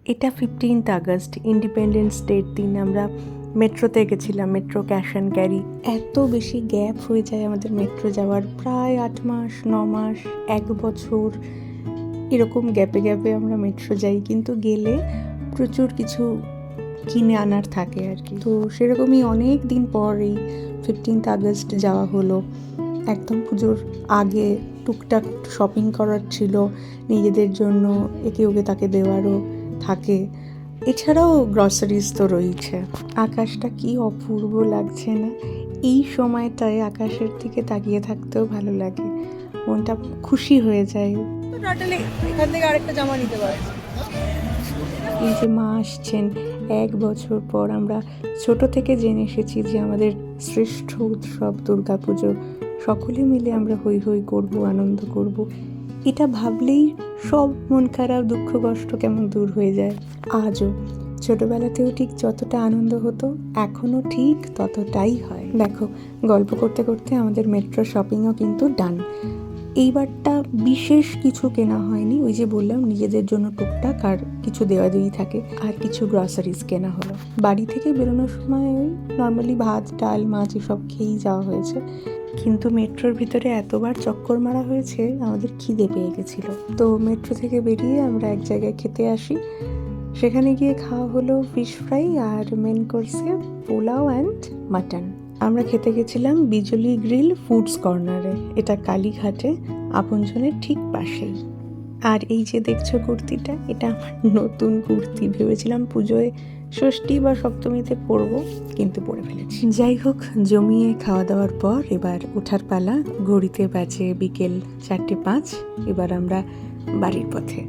এটা 15th August, independence ডের দিন আমরা মেট্রোতে গেছিলাম, মেট্রো ক্যাশ অ্যান্ড ক্যারি। এত বেশি গ্যাপ হয়ে যায় আমাদের মেট্রো যাওয়ার, প্রায় 8 মাস 9 মাস 1 বছর এরকম গ্যাপে গ্যাপে আমরা মেট্রো যাই, কিন্তু গেলে প্রচুর কিছু কিনে আনার থাকে আর কি। তো সেরকমই অনেক দিন পর এই 15th আগস্ট যাওয়া হলো। একদম পুজোর আগে টুকটাক শপিং করার ছিল নিজেদের জন্য, একে ওকে তাকে দেওয়ারও থাকে। এছাড়াও গ্রসারিজ তো রয়েছে। আকাশটা কি অপূর্ব লাগছে না? এই সময়টায় আকাশের দিকে তাকিয়ে থাকতেও ভালো লাগে, মনটা খুশি হয়ে যায়। এখান থেকে আরেকটা জামা নিতে পারছি। এই যে মা আসছেন 1 বছর পর, আমরা ছোট থেকে জেনে এসেছি যে আমাদের শ্রেষ্ঠ উৎসব দুর্গাপুজো, সকলে মিলে আমরা হই হই করব, আনন্দ করব। এটা ভাবলেই সব মন খারাপ দুঃখ কষ্ট কেমন দূর হয়ে যায়। আজও ছোটবেলাতেও ঠিক যতটা আনন্দ হতো এখনও ঠিক ততটাই হয়। দেখো, গল্প করতে করতে আমাদের মেট্রো শপিংও কিন্তু ডান। এইবারটা বিশেষ কিছু কেনা হয়নি, ওই যে বললাম নিজেদের জন্য টুকটাক আর কিছু দেওয়া দেওয়ি থাকে, আর কিছু গ্রসারিজ কেনা হলো। বাড়ি থেকে বেরোনোর সময় ওই নর্মালি ভাত ডাল মাছ এসব খেয়েই যাওয়া হয়েছে, কিন্তু মেট্রোর ভিতরে এতবার চক্কর মারা হয়েছে আমাদের খিদে পেয়ে গেছিলো। তো মেট্রো থেকে বেরিয়ে আমরা এক জায়গায় খেতে আসি, সেখানে গিয়ে খাওয়া হলো ফিশ ফ্রাই আর মেন কোর্সে পোলাও অ্যান্ড মাটন। আমরা খেতে গেছিলাম বিজলি গ্রিল ফুডস কর্নারে, এটা কালীঘাটে আপনজনের ঠিক পাশেই। আর এই যে দেখছো কুর্তিটা, এটা আমার নতুন কুর্তি, ভেবেছিলাম পুজোয় ষষ্ঠী বা সপ্তমীতে পরবো, কিন্তু পরে ফেলেছি। যাই হোক, জমিয়ে খাওয়া দাওয়ার পর এবার ওঠার পালা। ঘড়িতে বাজে বিকেল 4:05। এবার আমরা বাড়ির পথে।